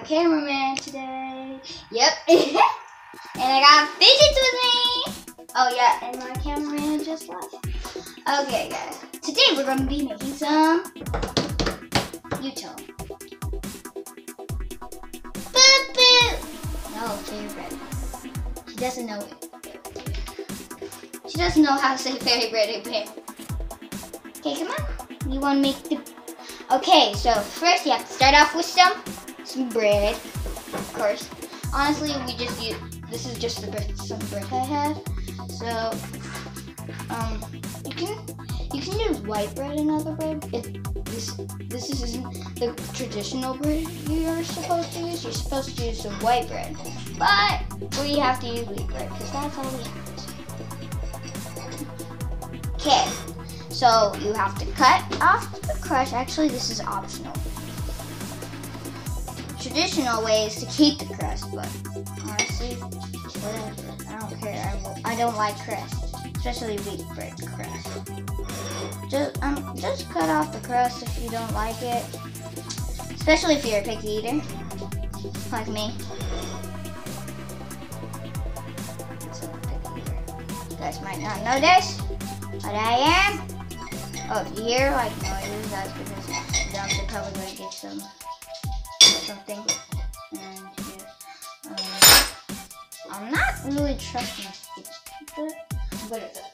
got a cameraman today. Yep. And I got Fidgets with me. Oh yeah, and my cameraman just left. Okay guys, today we're going to be making some, you tell me. Boo boo. No, favorite. She doesn't know it. She doesn't know how to say favorite. Okay, come on. You want to make the... Okay, so first you have to start off with some bread, of course. Honestly, we just use, this is just the bread, some bread I have. So, you can use white bread and other bread. This isn't the traditional bread you're supposed to use. You're supposed to use some white bread, but we have to use wheat bread because that's all we have. Okay, so you have to cut off the crust. Actually, this is optional. Traditional way is to keep the crust, but honestly, whatever. I don't care. I don't like crust, especially wheat bread crust. Just cut off the crust if you don't like it, especially if you're a picky eater, like me. So picky eater. You guys might not know this, but I am. Oh, if you hear like noises, that's because the dogs are probably going to get something. And yeah, I'm not really trusting this, but it does.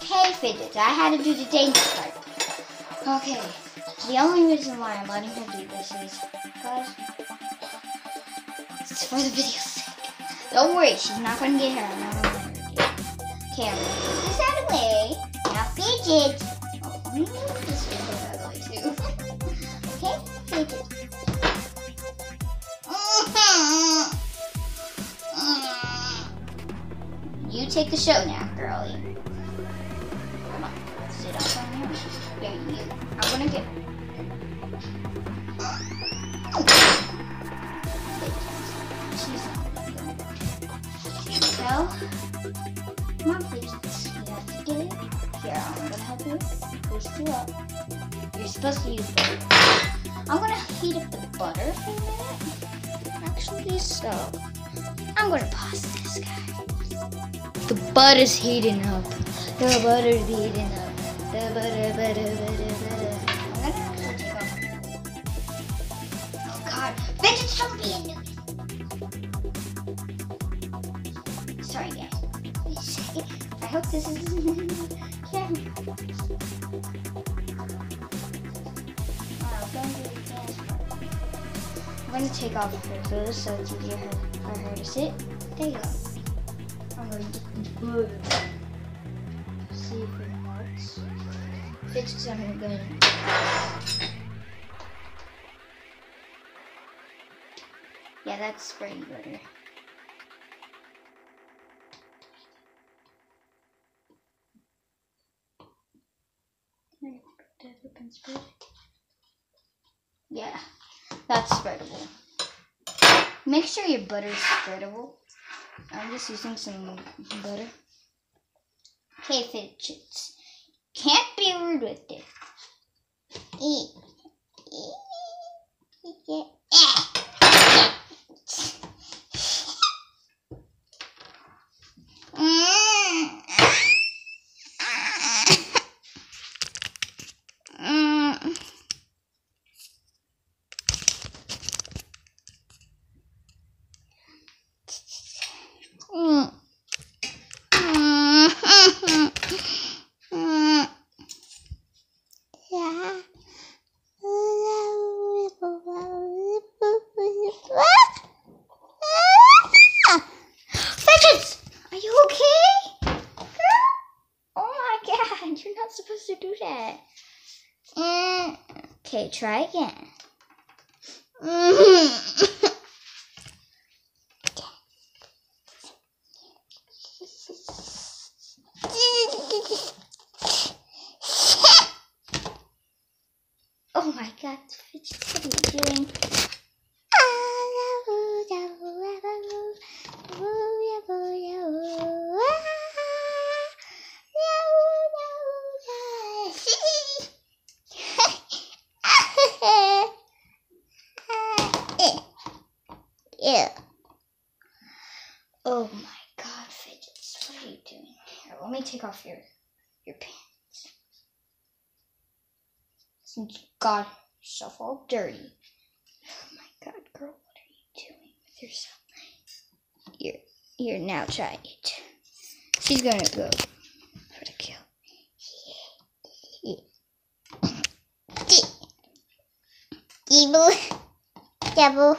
Okay, Fidgets, I had to do the dangerous part. Okay, the only reason why I'm letting her do this is because it's for the video's sake. Don't worry, she's not going to get her. I'm not going to let her get her. Okay, I'm going to put this out of the way. Now, Fidgets. Oh, let me move this video out of the way, too. Okay, Fidgets. You take the show now, girlie. Come on, sit up on here. There you go. I'm gonna get. She's not. So, come on, Fidgets. You have to get it. Here, I'm gonna help you. Push you up. You're supposed to use butter. I'm gonna heat up the butter for a minute. Actually, so I'm gonna pause this, guys. The butter's heating up. The butter's heating up. The butter. I'm gonna actually take off. Oh God, Fidgets, don't be a noob. Sorry, guys. Wait a second. I hope this is camera. I'm gonna take off her clothes so it's easier for her to sit. There you go. I'm going to put see if it works. Fidgets, I'm gonna go. Yeah, that's spray butter. Yeah, that's spreadable. Make sure your butter is spreadable. I'm just using some butter. Okay, Fidgets. Can't be rude with it. Fidgets, are you okay? Girl? Oh my God, you're not supposed to do that. Okay, try again. Oh my God, Fidgets, what are you doing? Ew. Oh my God, Fidgets, what are you doing? Here, let me take off your pants. Since you got yourself all dirty. Oh my God, girl, what are you doing with yourself? You're now trying it. She's gonna go for the kill. Double,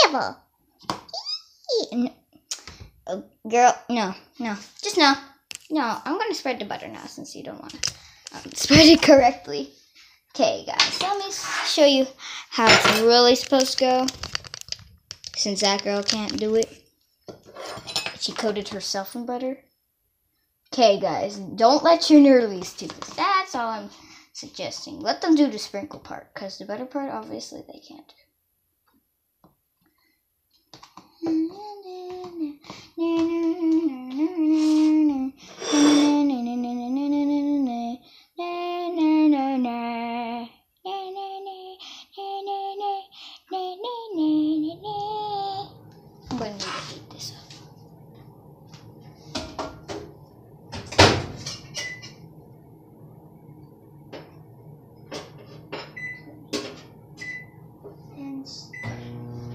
double. Oh, girl, no, just no. No, I'm gonna spread the butter now since you don't want to spread it correctly. Okay, guys, let me show you how it's really supposed to go. Since that girl can't do it, she coated herself in butter. Okay, guys, don't let your nerlies do this. That's all I'm suggesting. Let them do the sprinkle part, because the butter part, obviously, they can't do. I'm going to need to heat this up.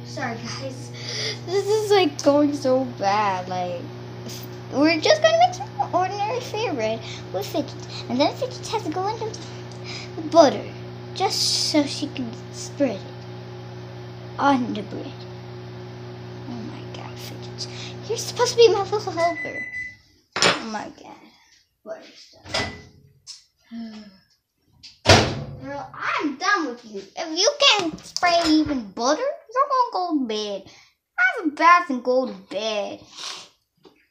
Sorry guys, this is like going so bad. Like, we're just gonna make some ordinary fair bread with Fidgets, and then Fidgets has to go into the butter just so she can spread it on the bread. Oh my God, Fidgets, you're supposed to be my little helper. Oh my God, butter stuff. Girl, I'm done with you. If you can't spray even butter, you're gonna go to bed. Have a bath and go to bed.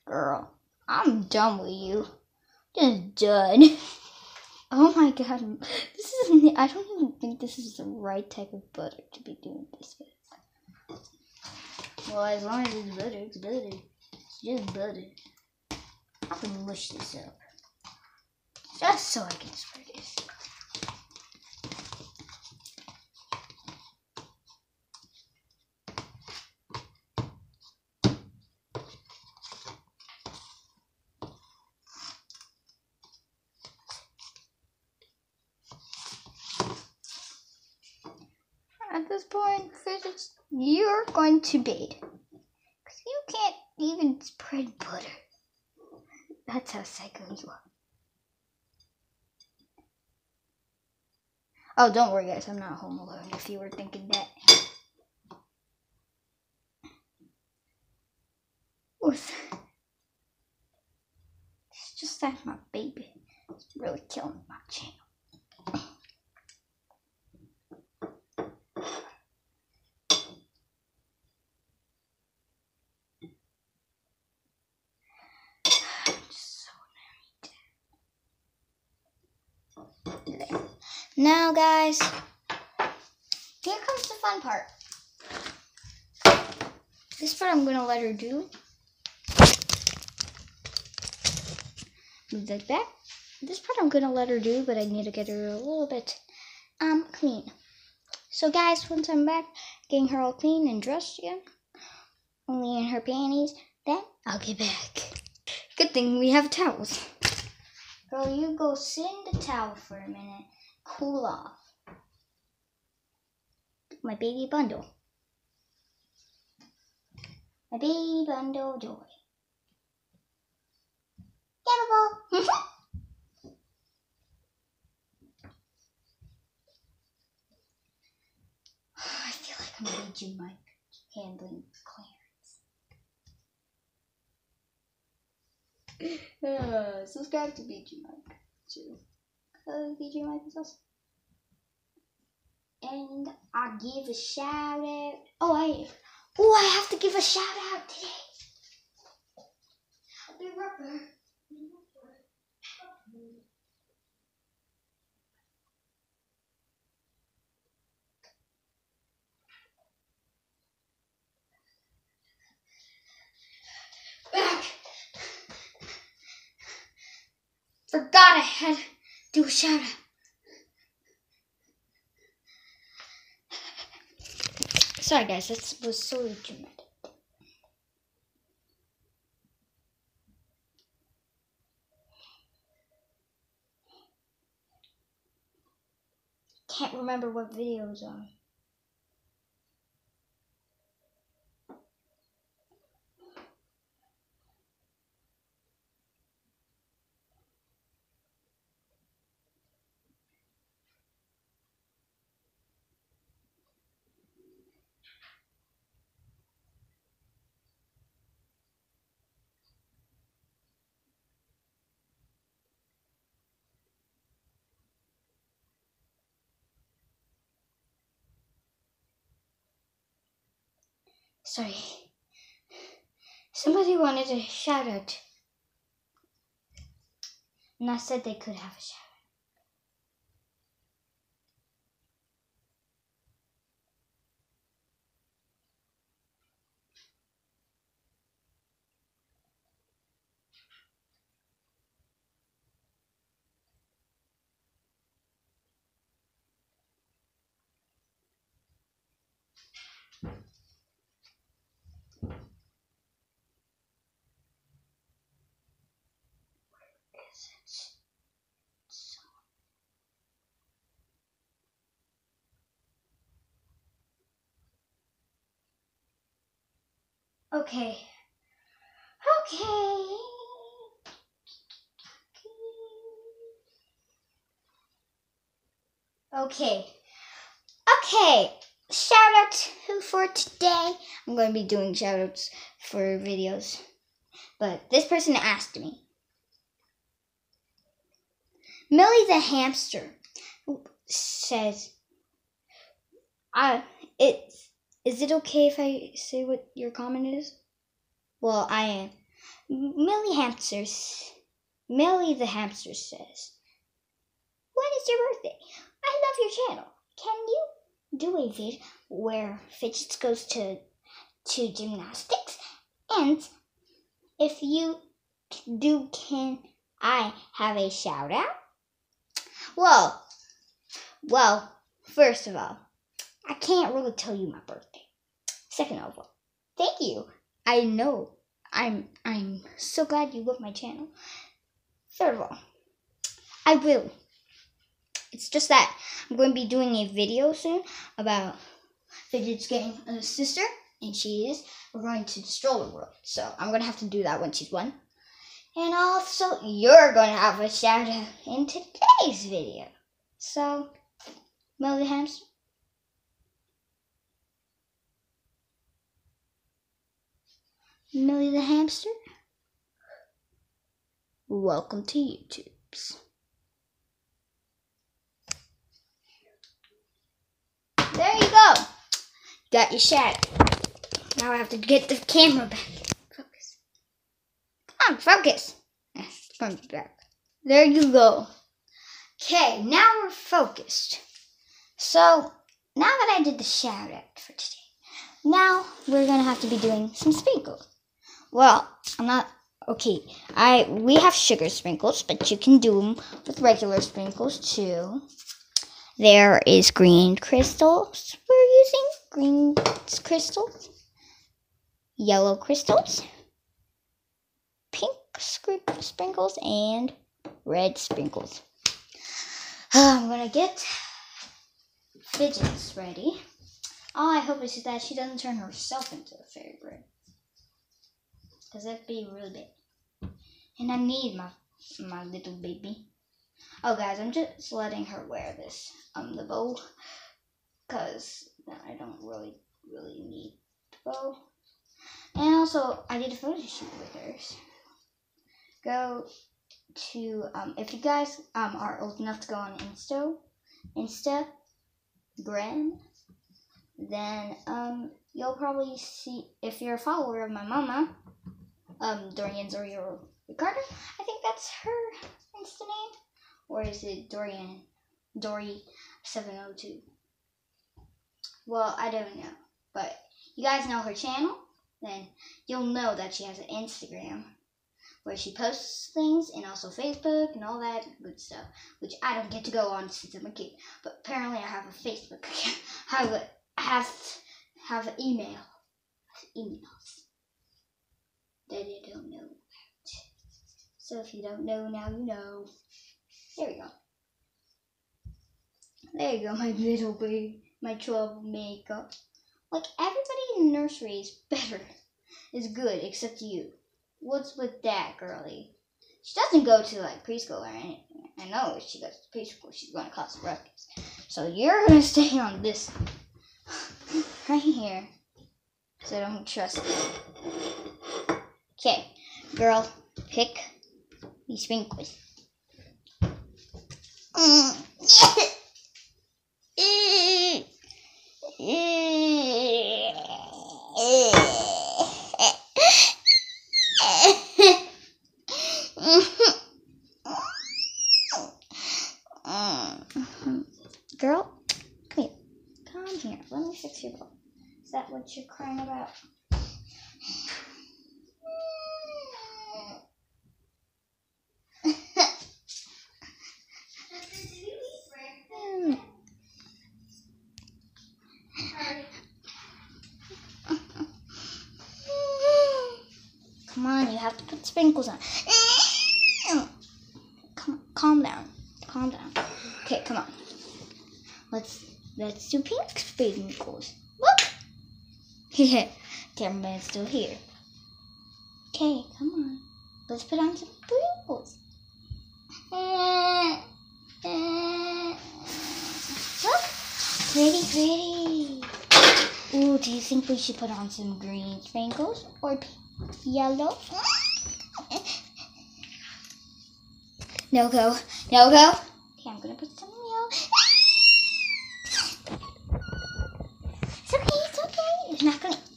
Girl, I'm done with you. Just done. Oh my God. I don't even think this is the right type of butter to be doing this with. Well, as long as it's butter, it's butter. It's just butter. I can mush this up. Just so I can spray this. At this point, Fidgets, you're going to bed. Because you can't even spread butter. That's how psycho you are. Oh, don't worry, guys. I'm not home alone, if you were thinking that. It's just that my baby is really killing my channel. Now, guys, here comes the fun part. This part I'm gonna let her do. Move that back. This part I'm gonna let her do, but I need to get her a little bit clean. So, guys, once I'm back, getting her all clean and dressed again, only in her panties, then I'll get back. Good thing we have towels. Girl, you go sit in the towel for a minute. Cool off. My baby bundle. My baby bundle joy. Get I feel like I'm Agent Mike handling Clarence. Subscribe to BG Mike too. BG Mike is awesome. And I give a shout out. I have to give a shout out today. The rubber. Back. Forgot I had to do a shout out. Sorry guys, that was so dramatic. Can't remember what video it was on. Sorry. Somebody wanted a shout out. And I said they could have a shout out. Okay. Okay. Shout out for today. I'm going to be doing shout outs for videos. But this person asked me. Millie the hamster says, is it okay if I say what your comment is? Well, I am. Millie the hamster says, when is your birthday? I love your channel. Can you do a vid where Fidgets goes to gymnastics? And if you do, can I have a shout out? Well, first of all, I can't really tell you my birthday. Second of all, thank you. I know. I'm so glad you love my channel. Third of all, I will. It's just that I'm going to be doing a video soon about Fidgets getting a sister, and we're going to the stroller world. So I'm going to have to do that when she's 1. And also, you're going to have a shout out in today's video. So, Millie the hamster. Millie the hamster. Welcome to YouTube's. There you go. Got your shout. Now I have to get the camera back. Focus. Come on, focus. Back. There you go. Okay, now we're focused. So, now that I did the shout out for today, now we're going to have to be doing some sprinkles. Well, we have sugar sprinkles, but you can do them with regular sprinkles too. There is green crystals. We're using green crystals, yellow crystals, pink sprinkles, and red sprinkles. I'm going to get Fidgets ready. All I hope is that she doesn't turn herself into a fairy bird, because that'd be really big. And I need my little baby. Oh, guys, I'm just letting her wear this the bow, because I don't really need the bow. And also, I did a photo shoot with hers. Go to if you guys are old enough to go on Instagram, then you'll probably see, if you're a follower of my mama, Dorian Zoe or Ricardo, I think that's her Insta name, or is it Dory 702? Well, I don't know, but you guys know her channel, then you'll know that she has an Instagram where she posts things, and also Facebook and all that good stuff, which I don't get to go on since I'm a kid. But apparently I have a Facebook account. have emails that you don't know about. So if you don't know, now you know. There we go. There you go, my little baby, my 12 makeup. Like, everybody in the nursery is better, is good, except you. What's with that, girlie? She doesn't go to, like, preschool or anything. I know if she goes to preschool, she's going to cause a ruckus. So you're going to stay on this right here. So I don't trust you. Okay, girl, pick these sprinkles. Girl, come here. Come here. Let me fix your bowl. Is that what you're crying about? Come on, you have to put sprinkles on. Calm down. Calm down. Okay, come on. Let's do pink sprinkles. Look! Yeah, cameraman's still here. Okay, come on. Let's put on some sprinkles. Look! Pretty, pretty. Ooh, do you think we should put on some green sprinkles or yellow? No go. No go. Okay, I'm gonna put some yellow. It's okay, it's okay.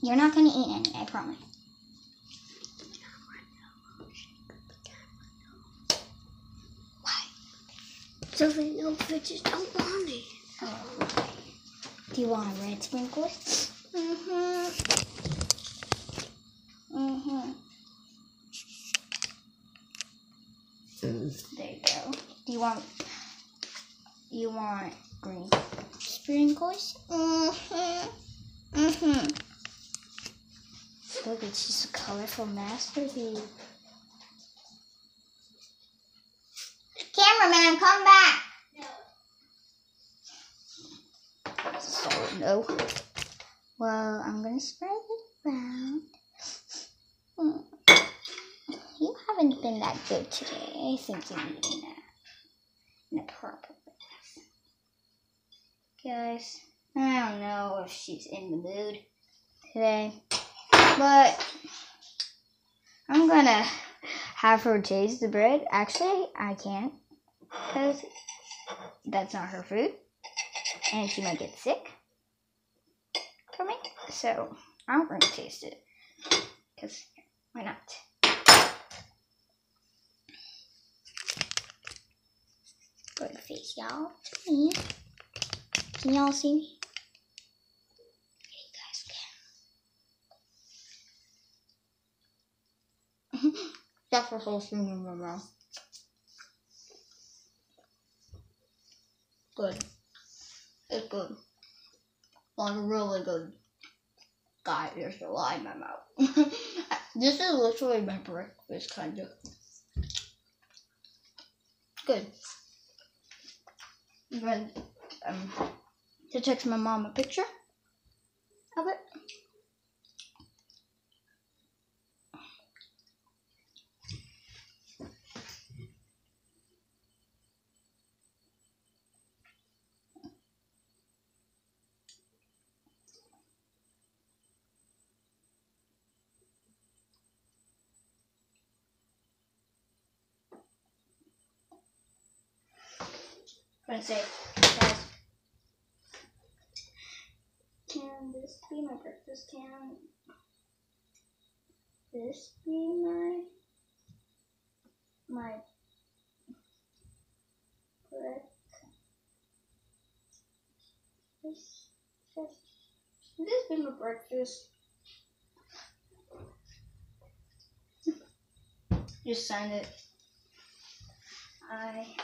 You're not gonna eat any, I promise. Why? So they know Fidgets don't want it. Oh, okay. Do you want red sprinkles? There you go. Do you want green sprinkles? Look, it's just a colorful masterpiece. Cameraman, come back! No. So, no. Well, I'm gonna spread it around. You haven't been that good today. I think you need a nap. In a proper bath. Guys, I don't know if she's in the mood today, but I'm gonna have her taste the bread. Actually, I can't, because that's not her food, and she might get sick from it. So I'm gonna taste it, because why not? Good face, y'all. To me. Can y'all see me? Yeah, you guys can. That's the whole thing in my mouth. Good. It's good. Like, really good. Guys, there's a lie in my mouth. This is literally my breakfast, kind of. Good. I'm going to text my mom a picture of it. I'm going to say, guys, can this be my breakfast? Can this be my breakfast? Can this be my breakfast? Just sign it. I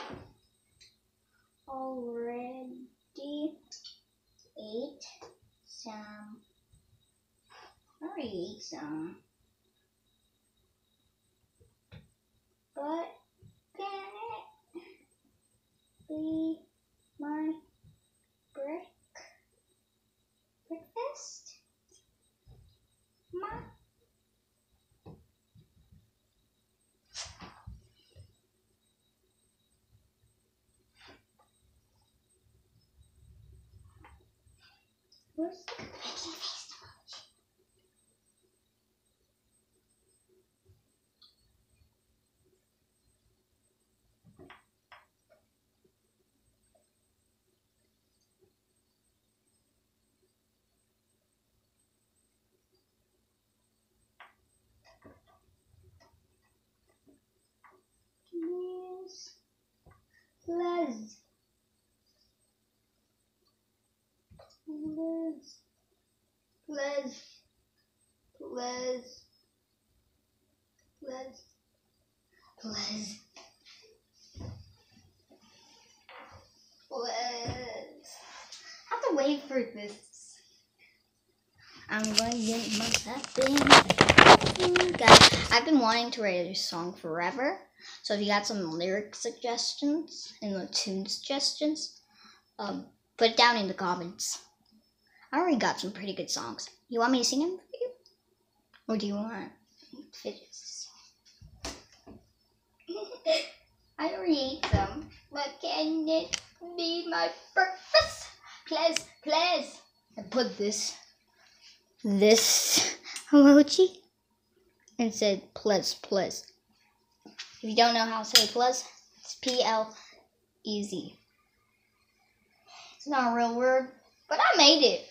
already ate some I already ate some. But can it be my breakfast? Mom? Where's the making face emoji? Yes. Les. I have to wait for this. I'm going to get myself in. Guys, I've been wanting to write a song forever. So if you got some lyric suggestions and the tune suggestions, put it down in the comments. I already got some pretty good songs. You want me to sing them for you? Or do you want Fidgets? I already ate some. But can it be my breakfast? Please. I put this emoji and said please. If you don't know how to say please, it's P-L-E-Z. It's not a real word, but I made it.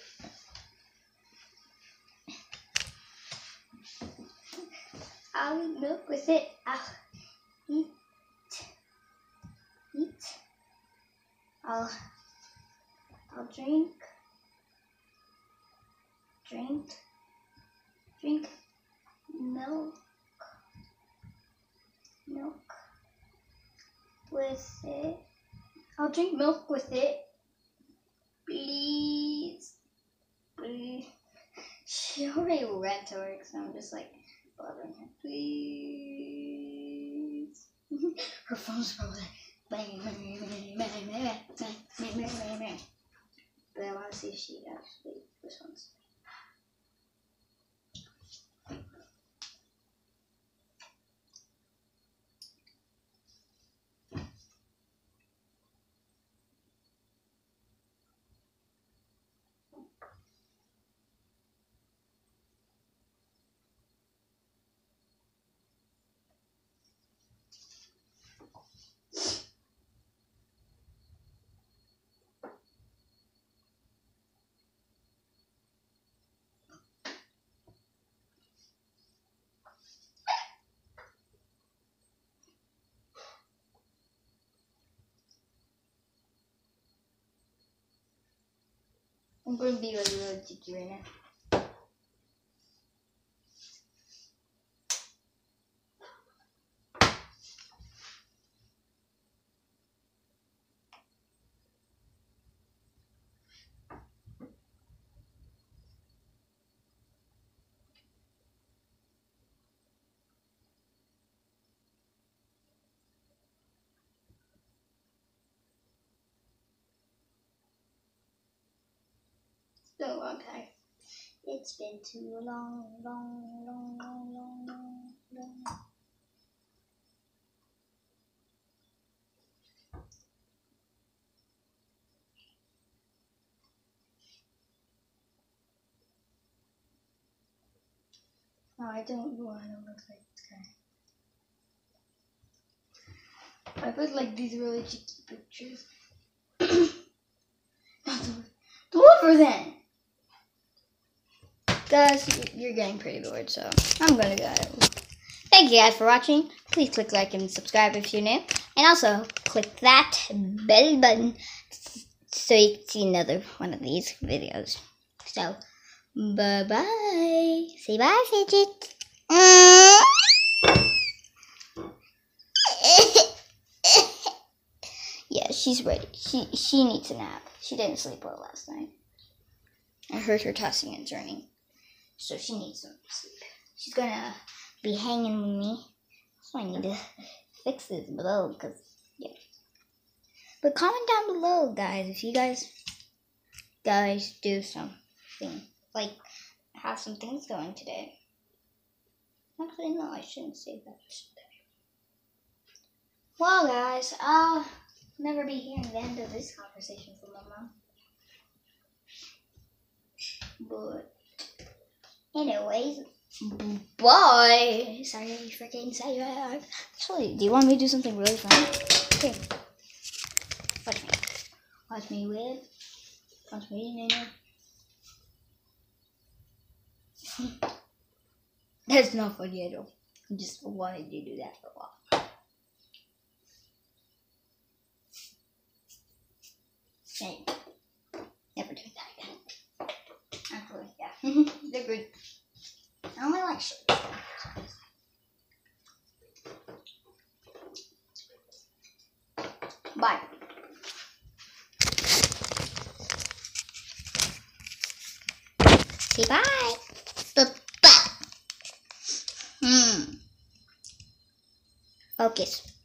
I'll eat milk with it. I'll eat. I'll drink milk with it. I'll drink milk with it. Please. She already went to work, so I'm just like bothering her. Please. Her phone's probably bang. But I want to see if she actually responds. I'm going to be really cheeky right now. It's been a long time. It's been too long. No, I don't want to look like this guy. I put like these really cheeky pictures. The Wolfer then! Guys, you're getting pretty bored, so I'm gonna go. Thank you guys for watching. Please click like and subscribe if you're new. And also, click that bell button so you can see another one of these videos. So, bye-bye. Say bye, Fidget. Yeah, she's ready. She needs a nap. She didn't sleep well last night. I heard her tossing and turning. so she needs some sleep. She's gonna be hanging with me. So I need to fix this below, cause yeah. But comment down below, guys, if you guys do something like have some things going today. Actually, no, I shouldn't say that today. Well, guys, I'll never be hearing the end of this conversation from my mom. But anyways, bye. Sorry, I freaking said that. Actually, do you want me to do something really funny? Okay, watch me. Watch me with. Watch me, That's not funny at all. I just wanted you to do that for a while. Hey, never do that again. Actually, yeah. They're good. I only like shirts. Bye. Say bye. Bye. Focus.